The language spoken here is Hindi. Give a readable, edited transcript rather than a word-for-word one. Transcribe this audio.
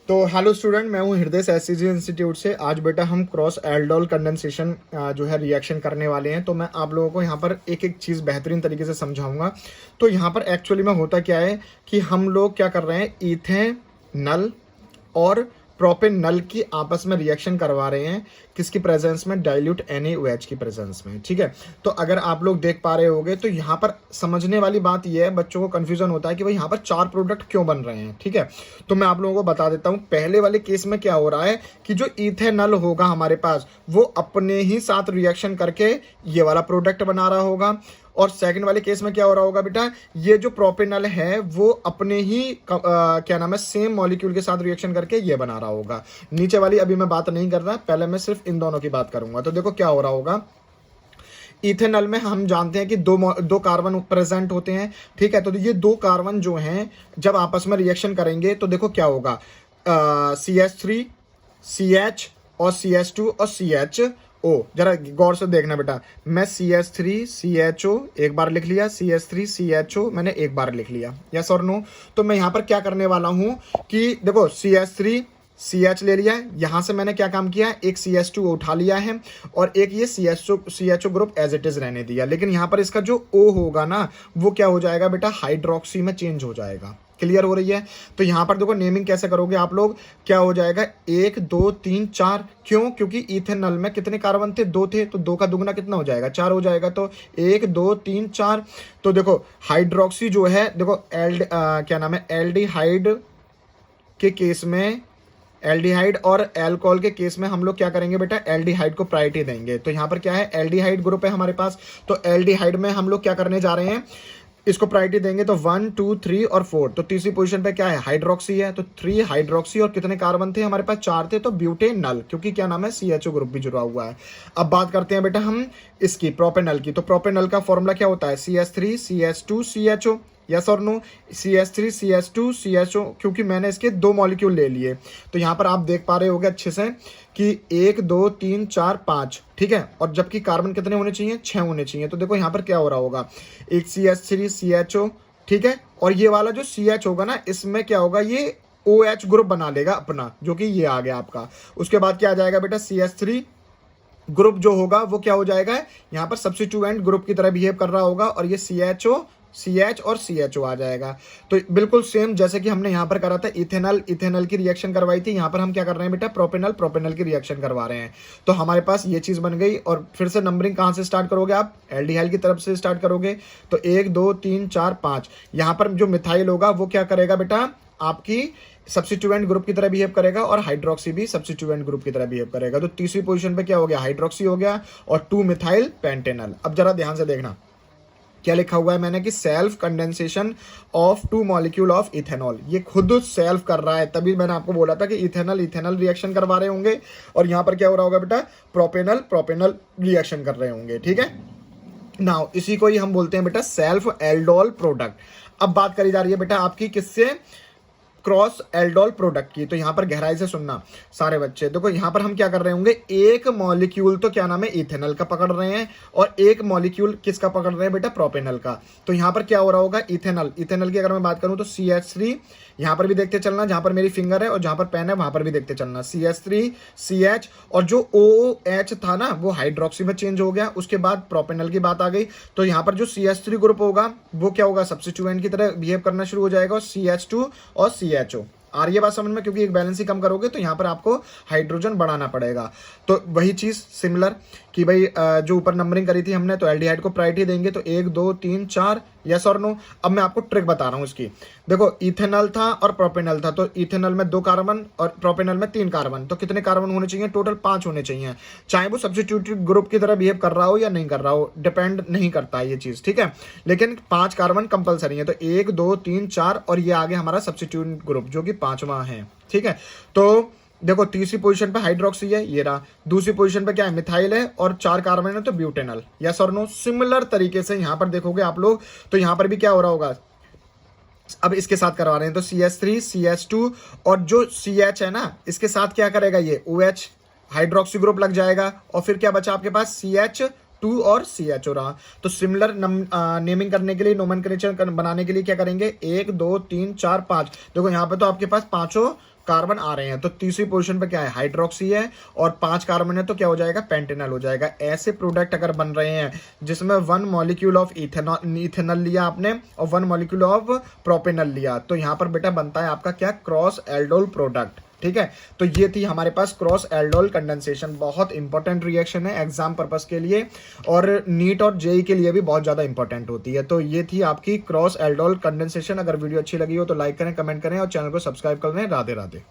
तो हेलो स्टूडेंट, मैं हूं हृदय एससीजी इंस्टीट्यूट से। आज बेटा हम क्रॉस एल्डोल कंडेंसेशन जो है रिएक्शन करने वाले हैं। तो मैं आप लोगों को यहाँ पर एक एक चीज़ बेहतरीन तरीके से समझाऊंगा। तो यहाँ पर एक्चुअली में होता क्या है कि हम लोग क्या कर रहे हैं, इथेनल और प्रोपेनल की आपस में रिएक्शन करवा रहे हैं। किसकी प्रेजेंस में? डाइल्यूट NaOH की प्रेजेंस में। ठीक है, तो अगर आप लोग देख पा रहे होगे तो यहाँ पर समझने वाली बात यह है, बच्चों को कंफ्यूजन होता है कि भाई यहाँ पर 4 प्रोडक्ट क्यों बन रहे हैं। ठीक है, तो मैं आप लोगों को बता देता हूँ। पहले वाले केस में क्या हो रहा है कि जो इथेनल होगा हमारे पास, वो अपने ही साथ रिएक्शन करके ये वाला प्रोडक्ट बना रहा होगा। और सेकंड वाले केस में क्या हो रहा होगा बेटा, ये जो प्रोपेनल है वो अपने ही क्या नाम है, सेम मॉलिक्यूल के साथ रिएक्शन करके ये बना रहा होगा। नीचे वाली अभी मैं बात नहीं कर रहा, पहले मैं सिर्फ इन दोनों की बात करूंगा। तो देखो क्या हो रहा होगा। इथेनॉल में हम जानते हैं कि दो कार्बन प्रेजेंट होते हैं। ठीक है, तो ये दो कार्बन जो हैं जब आपस में रिएक्शन करेंगे तो देखो क्या होगा, CH3 CH और CH2 और CHO। जरा गौर से देखना बेटा, मैं CH3 CHO एक बार लिख लिया, CH3 CHO मैंने एक बार लिख लिया, यस और नो। तो मैं यहां पर क्या करने वाला हूं कि देखो CH3 CH ले लिया है, यहां से मैंने क्या काम किया, एक CH2 उठा लिया है और एक ये CHO group as it is रहने दिया। लेकिन यहां पर इसका जो O होगा ना, वो क्या हो जाएगा बेटा, हाइड्रोक्सी में चेंज हो जाएगा। क्लियर हो रही है? तो यहां पर देखो नेमिंग कैसे करोगे आप लोग, क्या हो जाएगा 1 2 3 4। क्यों? क्योंकि इथेनॉल में कितने कार्बन थे, 2 थे, तो 2 का दुगना कितना हो जाएगा, 4 हो जाएगा। तो 1 2 3 4। तो देखो हाइड्रोक्सी जो है, देखो क्या नाम है, एल्डिहाइड के केस में, एल्डिहाइड और अल्कोहल के केस में हम लोग क्या करेंगे बेटा, एल्डिहाइड को प्रायोरिटी देंगे। तो यहां पर क्या है, एल्डिहाइड ग्रुप है हमारे पास, तो एल्डिहाइड में हम लोग क्या करने जा रहे हैं, इसको प्रायोरिटी देंगे। तो 1 2 3 और 4। तो तीसरी पोजीशन पे क्या है, हाइड्रोक्सी है, तो 3 हाइड्रोक्सी। और कितने कार्बन थे हमारे पास, 4 थे, तो ब्यूटेनल, क्योंकि क्या नाम है, CHO ग्रुप भी जुड़ा हुआ है। अब बात करते हैं बेटा हम इसकी प्रोपेनल की। तो प्रोपेनल का फॉर्मूला क्या होता है, CH3 CH2 CHO, यस और नो। CH3 CH2 CHO, क्योंकि मैंने इसके 2 मॉलिक्यूल ले लिए। तो यहां पर आप देख पा रहे होगे अच्छे से कि 1 2 3 4 5। ठीक है, और जबकि कार्बन कितने होने चाहिए, 6 होने चाहिए। तो देखो यहां पर क्या हो रहा होगा, एक CH3 CHO। ठीक है, और ये वाला जो CH होगा ना, इसमें क्या होगा, ये OH ग्रुप बना लेगा अपना, जो कि ये आ गया आपका। उसके बाद क्या आ जाएगा बेटा, CH3 ग्रुप जो होगा वो क्या हो जाएगा, यहाँ पर सब्स्टिट्यूएंट ग्रुप की तरह बिहेव कर रहा होगा, और ये CHO CH और CHO आ जाएगा। तो बिल्कुल सेम जैसे कि हमने यहाँ पर करा था, इथेनल की रिएक्शन करवाई थी, यहाँ पर हम क्या कर रहे हैं बेटा, प्रोपेनल की रिएक्शन करवा रहे हैं। तो हमारे पास ये चीज बन गई। और फिर से नंबरिंग कहाँ से स्टार्ट करोगे आप, एल्डिहाइड की तरफ से स्टार्ट करोगे। तो 1 2 3 4 5। यहाँ पर जो मिथाइल होगा वो क्या करेगा बेटा, आपकी सब्स्टिट्यूएंट ग्रुप की तरह बिहेव करेगा, और हाइड्रोक्सी भी सब्स्टिट्यूएंट ग्रुप की तरह बिहेव करेगा। तो तीसरी पोजीशन पे क्या हो गया, हाइड्रोक्सी हो गया, और 2 मिथाइल पेंटेनल। अब जरा ध्यान से देखना क्या लिखा हुआ है मैंने, कि self condensation of 2 molecule of ethanol. ये खुद सेल्फ कर रहा है, तभी मैंने आपको बोला था कि इथेनल रिएक्शन करवा रहे होंगे, और यहां पर क्या हो रहा होगा बेटा, प्रोपेनल रिएक्शन कर रहे होंगे। ठीक है, नाउ इसी को ही हम बोलते हैं बेटा सेल्फ एल्डोल प्रोडक्ट। अब बात करी जा रही है बेटा आपकी किससे, क्रॉस एल्डोल प्रोडक्ट की। तो यहां पर गहराई से सुनना सारे बच्चे। देखो यहां पर हम क्या कर रहे होंगे, एक मॉलिक्यूल तो क्या नाम है, इथेनॉल का पकड़ रहे हैं, और एक मॉलिक्यूल किसका पकड़ रहे हैं बेटा, प्रोपेनल का। तो यहां पर क्या हो रहा होगा, इथेनॉल की अगर मैं बात करूं तो CH3, यहां पर भी देखते चलना, जहां पर मेरी फिंगर है और जहां पर पेन है वहां पर भी देखते चलना, CH3 CH, और जो OH था ना वो हाइड्रोक्सी में चेंज हो गया। उसके बाद प्रोपेनल की बात आ गई, तो यहां पर जो CH3 ग्रुप होगा वो क्या होगा, सब्स्टिट्यूएंट की तरह बिहेव करना शुरू हो जाएगा, और CH2 और CHO। आ रही है बात समझ में, क्योंकि एक बैलेंस ही कम करोगे तो यहां पर आपको हाइड्रोजन बढ़ाना पड़ेगा। तो वही चीज सिमिलर कि भाई जो ऊपर नंबरिंग करी थी हमने, तो एल्डिहाइड को प्रायोरिटी देंगे, तो 1 2 3 4, यस और नो। अब मैं आपको ट्रिक बता रहा हूं इसकी। देखो इथेनॉल था और प्रोपेनल था, तो इथेनॉल में 2 कार्बन और प्रोपेनल में 3 कार्बन, तो कितने कार्बन होने चाहिए, टोटल 5 होने चाहिए। चाहे वो सब्स्टिट्यूटेड ग्रुप की तरह बिहेव कर रहा हो या नहीं कर रहा हो, डिपेंड नहीं करता है ये चीज। ठीक है, लेकिन 5 कार्बन कंपलसरी है। तो 1 2 3 4, और ये आगे हमारा सब्स्टिट्यूटेड ग्रुप जो कि 5वां है। ठीक है, तो देखो तीसरी पोजीशन पे हाइड्रोक्सी है, ये रहा। दूसरी पोजीशन पे क्या है, मिथाइल है, और 4 कार्बन है, तो ब्यूटेनल, यस और नो। सिमिलर तरीके से यहां पर देखोगे आप लोग, तो यहां पर भी क्या हो रहा होगा, अब इसके साथ करवा रहे हैं, तो CH3 CH2, और जो CH है ना, इसके साथ क्या करेगा, ये OH हाइड्रोक्सी ग्रुप लग जाएगा, और फिर क्या बचा आपके पास, CH2 और CHO रहा। तो सिमिलर नेमिंग करने के लिए, नोमेनक्लेचर बनाने के लिए क्या करेंगे, 1 2 3 4 5। देखो यहाँ पे तो आपके पास पांचों कार्बन आ रहे हैं तो तीसरी पोजीशन पे क्या है, हाइड्रोक्सी है, और 5 कार्बन है तो क्या हो जाएगा, पेंटेनल हो जाएगा। ऐसे प्रोडक्ट अगर बन रहे हैं जिसमें 1 मॉलिक्यूल ऑफ इथेनॉल लिया आपने और 1 मॉलिक्यूल ऑफ प्रोपेनल लिया, तो यहाँ पर बेटा बनता है आपका क्या, क्रॉस एल्डोल प्रोडक्ट। ठीक है, तो ये थी हमारे पास क्रॉस एल्डोल कंडेंसेशन। बहुत इंपॉर्टेंट रिएक्शन है एग्जाम पर्पस के लिए, और नीट और जेई के लिए भी बहुत ज्यादा इंपॉर्टेंट होती है। तो ये थी आपकी क्रॉस एल्डोल कंडेंसेशन। अगर वीडियो अच्छी लगी हो तो लाइक करें, कमेंट करें और चैनल को सब्सक्राइब कर लें। राधे राधे।